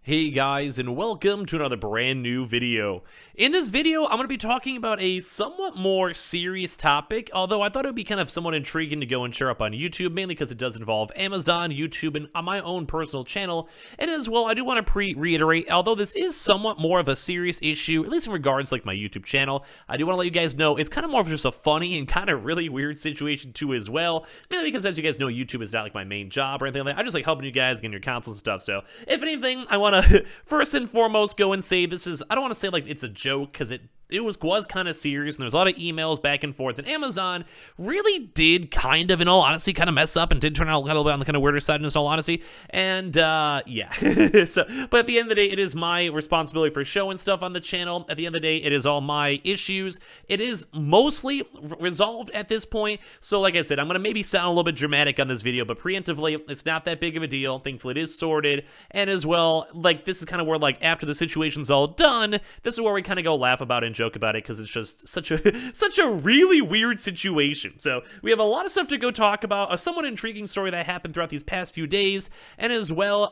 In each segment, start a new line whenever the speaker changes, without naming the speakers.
Hey guys, and welcome to another brand new video. In this video, I'm going to be talking about a somewhat more serious topic, although I thought it would be kind of somewhat intriguing to go and share up on YouTube, mainly because it does involve Amazon, YouTube, and on my own personal channel. And as well, I do want to reiterate, although this is somewhat more of a serious issue, at least in regards to like my YouTube channel, I do want to let you guys know it's kind of more of just a funny and kind of really weird situation too as well, mainly because as you guys know, YouTube is not like my main job or anything like that. I just like helping you guys get your consoles and stuff, so if anything, I want to first and foremost go and say this is, I don't want to say like it's a joke because it was kind of serious, and there's a lot of emails back and forth, and Amazon really did kind of, in all honesty, kind of mess up and did turn out a little bit on the kind of weirder side in all honesty, and yeah. But at the end of the day, it is my responsibility for showing stuff on the channel. At the end of the day, it is all my issues. It is mostly resolved at this point, so like I said, I'm going to maybe sound a little bit dramatic on this video, but preemptively, it's not that big of a deal. Thankfully, it is sorted, and as well, like, this is kind of where, like, after the situation's all done, this is where we kind of go laugh about it and joke about it, because it's just such a really weird situation. So we have a lot of stuff to go talk about, a somewhat intriguing story that happened throughout these past few days, and as well,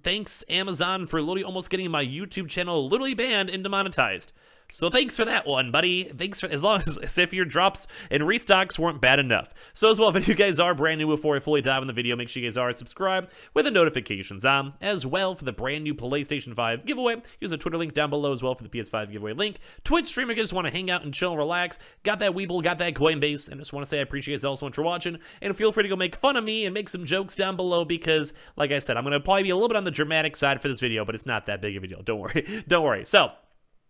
thanks Amazon for literally almost getting my YouTube channel literally banned and demonetized. So thanks for that one, buddy. Thanks for, as long as if your drops and restocks weren't bad enough. So as well, if you guys are brand new before I fully dive in the video, make sure you guys are subscribed with the notifications on. As well, for the brand new PlayStation 5 giveaway, use the Twitter link down below as well for the PS5 giveaway link. Twitch streamer, you just want to hang out and chill and relax. Got that Weeble, got that Coinbase, and I just want to say I appreciate you guys all so much for watching. And feel free to go make fun of me and make some jokes down below because, like I said, I'm going to probably be a little bit on the dramatic side for this video, but it's not that big of a deal. Don't worry. Don't worry. So,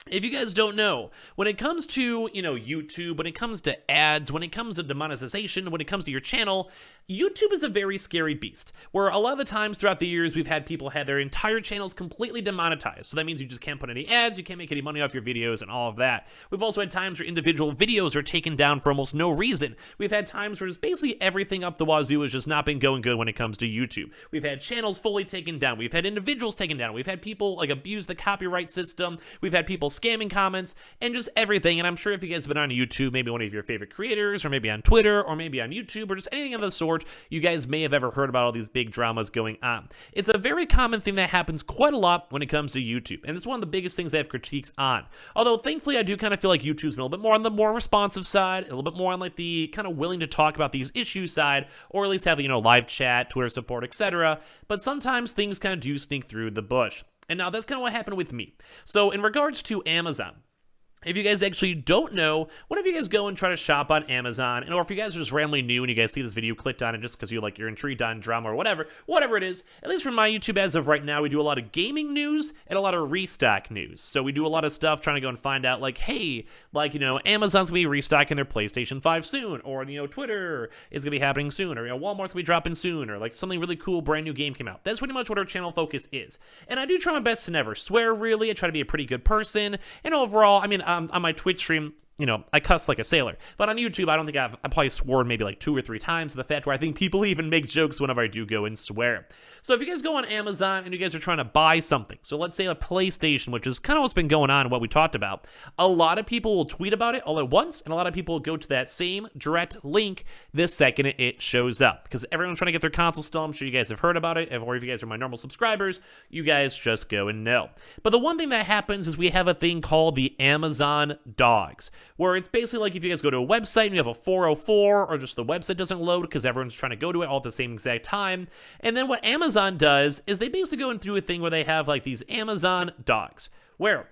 if you guys don't know, when it comes to, YouTube, when it comes to ads, when it comes to demonetization, when it comes to your channel, YouTube is a very scary beast, where a lot of the times throughout the years, we've had people have their entire channels completely demonetized. So that means you just can't put any ads, you can't make any money off your videos, and all of that. We've also had times where individual videos are taken down for almost no reason. We've had times where just basically everything up the wazoo has just not been going good when it comes to YouTube. We've had channels fully taken down. We've had individuals taken down. We've had people like abuse the copyright system. We've had people scamming comments and just everything. And I'm sure if you guys have been on YouTube, maybe one of your favorite creators, or maybe on Twitter, or maybe on YouTube, or just anything of the sort, you guys may have ever heard about all these big dramas going on. It's a very common thing that happens quite a lot when it comes to YouTube, and it's one of the biggest things they have critiques on. Although thankfully I do kind of feel like YouTube's been a little bit more on the more responsive side, a little bit more on like the kind of willing to talk about these issues side, or at least have, live chat, Twitter support, etc. But sometimes things kind of do sneak through the bush. And now that's kind of what happened with me. So in regards to Amazon, if you guys actually don't know, whenever you guys go and try to shop on Amazon, or if you guys are just randomly new and you guys see this video, clicked on it just because you're intrigued on drama or whatever it is, at least from my YouTube as of right now, we do a lot of gaming news and a lot of restock news. So we do a lot of stuff trying to go and find out like, hey, like, Amazon's gonna be restocking their PlayStation 5 soon, or, Twitter is gonna be happening soon, or, Walmart's gonna be dropping soon, or like something really cool, brand new game came out. That's pretty much what our channel focus is. And I do try my best to never swear, really. I try to be a pretty good person. And overall, on my Twitch stream, I cuss like a sailor. But on YouTube, I don't think I've probably sworn maybe like 2 or 3 times, to the fact where I think people even make jokes whenever I do go and swear. So if you guys go on Amazon and you guys are trying to buy something, so let's say a PlayStation, which is kind of what's been going on and what we talked about, a lot of people will tweet about it all at once, and a lot of people will go to that same direct link the second it shows up. Because everyone's trying to get their console still. I'm sure you guys have heard about it, or if you guys are my normal subscribers, you guys just go and know. But the one thing that happens is we have a thing called the Amazon dogs, where it's basically like if you guys go to a website and you have a 404, or just the website doesn't load because everyone's trying to go to it all at the same exact time. And then what Amazon does is they basically go through a thing where they have like these Amazon dogs, where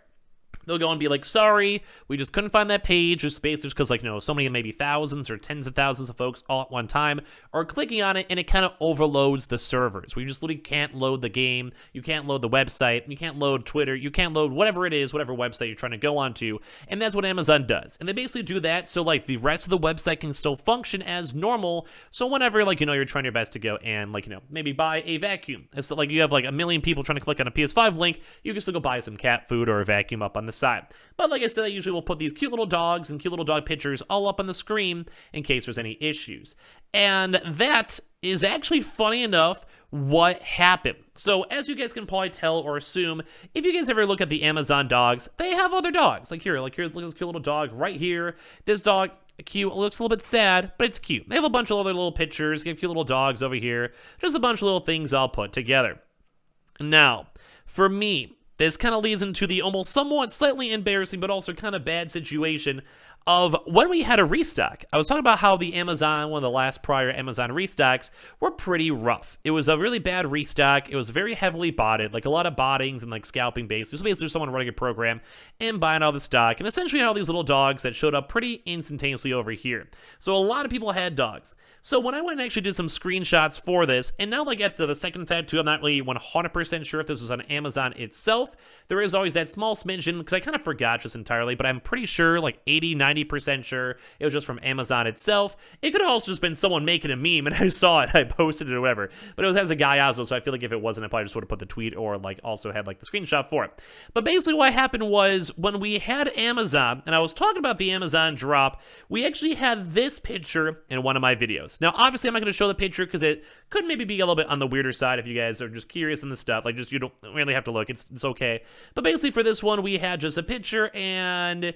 they'll go and be like, sorry, we just couldn't find that page, just basically because, like, so many, maybe thousands or tens of thousands of folks all at one time are clicking on it, and it kind of overloads the servers. We just literally can't load the game, you can't load the website, you can't load Twitter, you can't load whatever it is, whatever website you're trying to go onto, and that's what Amazon does. And they basically do that so, like, the rest of the website can still function as normal, so whenever, like, you're trying your best to go and, like, maybe buy a vacuum. It's like you have, like, a million people trying to click on a PS5 link, you can still go buy some cat food or a vacuum up on the side. But like I said, I usually will put these cute little dogs and cute little dog pictures all up on the screen in case there's any issues. And that is actually, funny enough, what happened. So as you guys can probably tell or assume, if you guys ever look at the Amazon dogs, they have other dogs. Like here, look at this cute little dog right here. This dog, cute, it looks a little bit sad, but it's cute. They have a bunch of other little pictures, you have cute little dogs over here, just a bunch of little things all put together. Now, for me, this kind of leads into the almost somewhat slightly embarrassing but also kind of bad situation of when we had a restock. I was talking about how the Amazon, one of the last prior Amazon restocks, were pretty rough. It was a really bad restock. It was very heavily botted, like a lot of bottings and like scalping based. It was basically someone running a program and buying all the stock, and essentially all these little dogs that showed up pretty instantaneously over here. So a lot of people had dogs. So when I went and actually did some screenshots for this, and now like at the second fact too, I'm not really 100% sure if this was on Amazon itself. There is always that small smidgen, because I kind of forgot just entirely, but I'm pretty sure, like 80-90% sure, it was just from Amazon itself. It could have also just been someone making a meme, and I saw it, I posted it or whatever. But it was as a guy also, so I feel like if it wasn't, I probably just would have put the tweet or like also had like the screenshot for it. But basically what happened was, when we had Amazon, and I was talking about the Amazon drop, we actually had this picture in one of my videos. Now, obviously, I'm not going to show the picture because it could maybe be a little bit on the weirder side if you guys are just curious on this stuff. Like, just you don't really have to look. It's okay. But basically, for this one, we had just a picture, and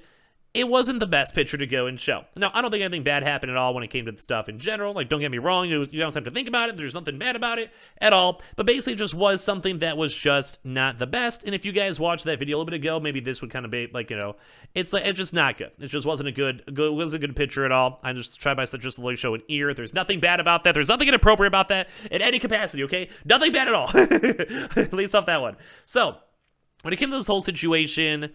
it wasn't the best picture to go and show. Now, I don't think anything bad happened at all when it came to the stuff in general. Like, don't get me wrong, you don't have to think about it. There's nothing bad about it at all. But basically, it just was something that was just not the best. And if you guys watched that video a little bit ago, maybe this would kind of be like, you know, it's just not good. It just wasn't a good picture at all. I just tried my best to just literally show an ear. There's nothing bad about that. There's nothing inappropriate about that in any capacity, okay? Nothing bad at all. At least off that one. So, when it came to this whole situation,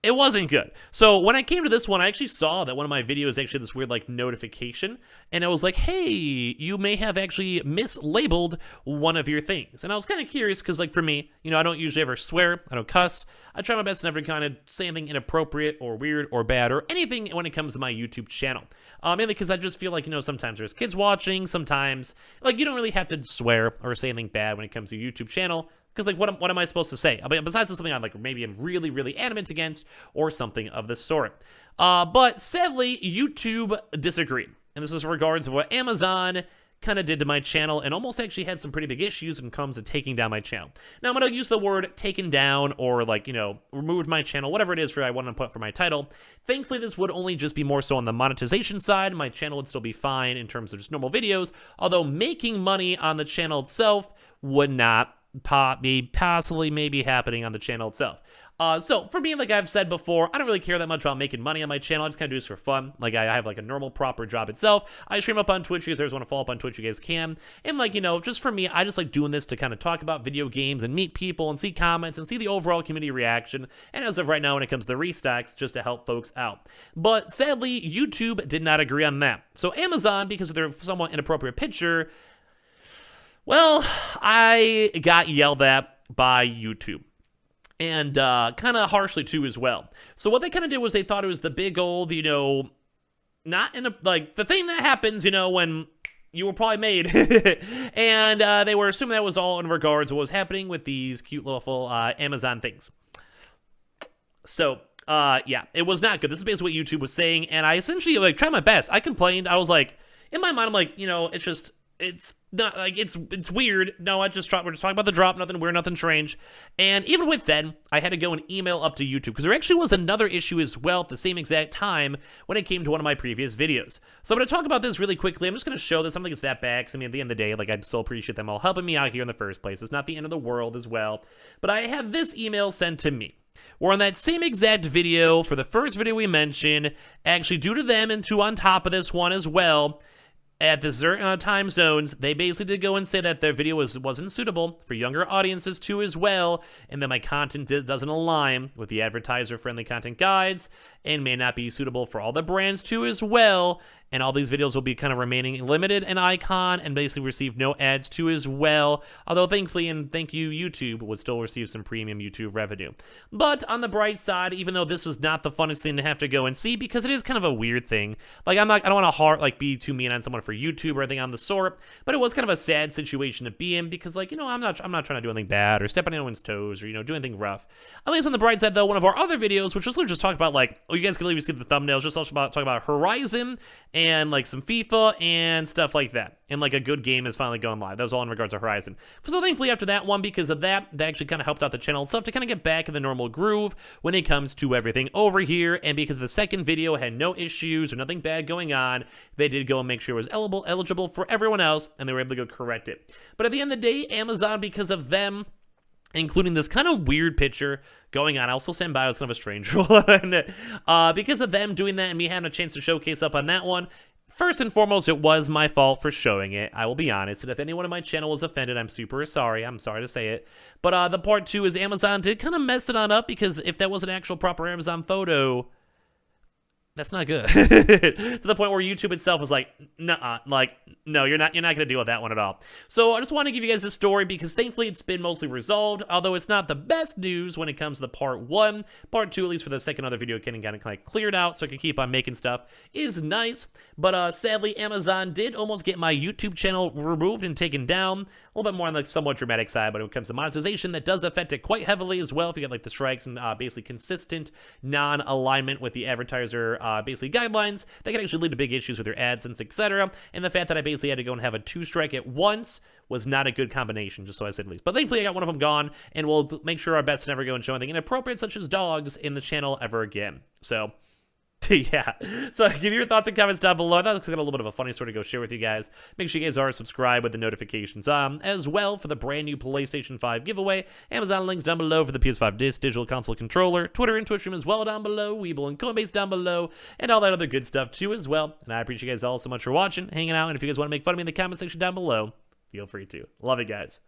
it wasn't good. So when I came to this one, I actually saw that one of my videos actually had this weird like notification, and it was like, hey, you may have actually mislabeled one of your things. And I was kind of curious because, like, for me, you know, I don't usually ever swear, I don't cuss. I try my best to never kind of say anything inappropriate or weird or bad or anything when it comes to my YouTube channel. Mainly because I just feel like, you know, sometimes there's kids watching, sometimes like you don't really have to swear or say anything bad when it comes to your YouTube channel. Because, like, what am I supposed to say? I mean, besides something I'm, like, maybe I'm really, really adamant against or something of the sort. But sadly, YouTube disagreed. And this is in regards to what Amazon kind of did to my channel and almost actually had some pretty big issues when it comes to taking down my channel. Now, I'm going to use the word taken down or, like, you know, removed my channel, whatever it is for I want to put for my title. Thankfully, this would only just be more so on the monetization side. My channel would still be fine in terms of just normal videos, although making money on the channel itself would not possibly maybe happening on the channel itself. So for me, like I've said before, I don't really care that much about making money on my channel. I just kind of do this for fun. Like I have like a normal proper job itself. I stream up on Twitch. You guys want to follow up on Twitch, you guys can. And like, you know, just for me, I just like doing this to kind of talk about video games and meet people and see comments and see the overall community reaction. And as of right now, when it comes to restocks, just to help folks out. But sadly, YouTube did not agree on that. So Amazon, because of their somewhat inappropriate picture, well, I got yelled at by YouTube. And kind of harshly too as well. So what they kind of did was they thought it was the big old, you know, not in a, like, the thing that happens, you know, when you were probably made. And they were assuming that was all in regards to what was happening with these cute little Amazon things. So, yeah, it was not good. This is basically what YouTube was saying. And I essentially, like, tried my best. I complained. I was like, in my mind, I'm like, you know, it's not like it's weird. No, we're just talking about the drop, nothing weird, nothing strange. And even with then, I had to go and email up to YouTube because there actually was another issue as well at the same exact time when it came to one of my previous videos. So I'm going to talk about this really quickly. I'm just going to show this. I don't think it's that bad because I mean, at the end of the day, like I still appreciate them all helping me out here in the first place. It's not the end of the world as well. But I have this email sent to me. We're on that same exact video for the first video we mentioned, actually due to them and on top of this one as well. At the certain time zones, they basically did go and say that their video wasn't suitable for younger audiences too as well, and that my content doesn't align with the advertiser-friendly content guides, and may not be suitable for all the brands too as well, and all these videos will be kind of remaining limited in icon, and basically receive no ads too as well, although thankfully, and thank you YouTube, would still receive some premium YouTube revenue. But on the bright side, even though this is not the funnest thing to have to go and see, because it is kind of a weird thing, like I don't want to be too mean on someone for YouTube or anything on the sort, but it was kind of a sad situation to be in, because like, you know, I'm not trying to do anything bad or step on anyone's toes or, you know, do anything rough. At least on the bright side though, one of our other videos, which was literally just talk about like, oh, you guys can literally see the thumbnails, just talk about Horizon and like some FIFA and stuff like that. And like a good game is finally going live. That was all in regards to Horizon. So thankfully after that one, because of that actually kind of helped out the channel itself to kind of get back in the normal groove when it comes to everything over here. And because the second video had no issues or nothing bad going on, they did go and make sure it was eligible for everyone else, and they were able to go correct it. But at the end of the day, Amazon, because of them including this kind of weird picture going on. I'll still stand by, it was kind of a strange one. Because of them doing that and me having a chance to showcase up on that one, first and foremost, it was my fault for showing it. I will be honest. And if anyone on my channel was offended, I'm super sorry. I'm sorry to say it. But the part two is Amazon did kind of mess it on up, because if that was an actual proper Amazon photo, that's not good. To the point where YouTube itself was like, nuh-uh, like, no, you're not gonna deal with that one at all. So I just want to give you guys this story because thankfully it's been mostly resolved, although it's not the best news when it comes to the part one. Part two, at least for the second other video, getting kind of cleared out so I can keep on making stuff is nice. But sadly, Amazon did almost get my YouTube channel removed and taken down. A little bit more on the somewhat dramatic side, but when it comes to monetization, that does affect it quite heavily as well. If you get like the strikes and basically consistent non-alignment with the advertiser basically guidelines, that can actually lead to big issues with your AdSense, etc. And the fact that I basically had to go and have a 2-strike at once was not a good combination, just so I said at least. But thankfully, I got one of them gone, and we'll make sure our best to never go and show anything inappropriate, such as dogs, in the channel ever again. So yeah, so give your thoughts and comments down below. That looks like a little bit of a funny story to go share with you guys. Make sure you guys are subscribed with the notifications on as well for the brand new PlayStation 5 giveaway. Amazon links down below for the PS5 Digital Console Controller, Twitter and Twitch stream as well down below, Weeble and Coinbase down below, and all that other good stuff too as well. And I appreciate you guys all so much for watching, hanging out, and if you guys want to make fun of me in the comment section down below, feel free to. Love it, guys.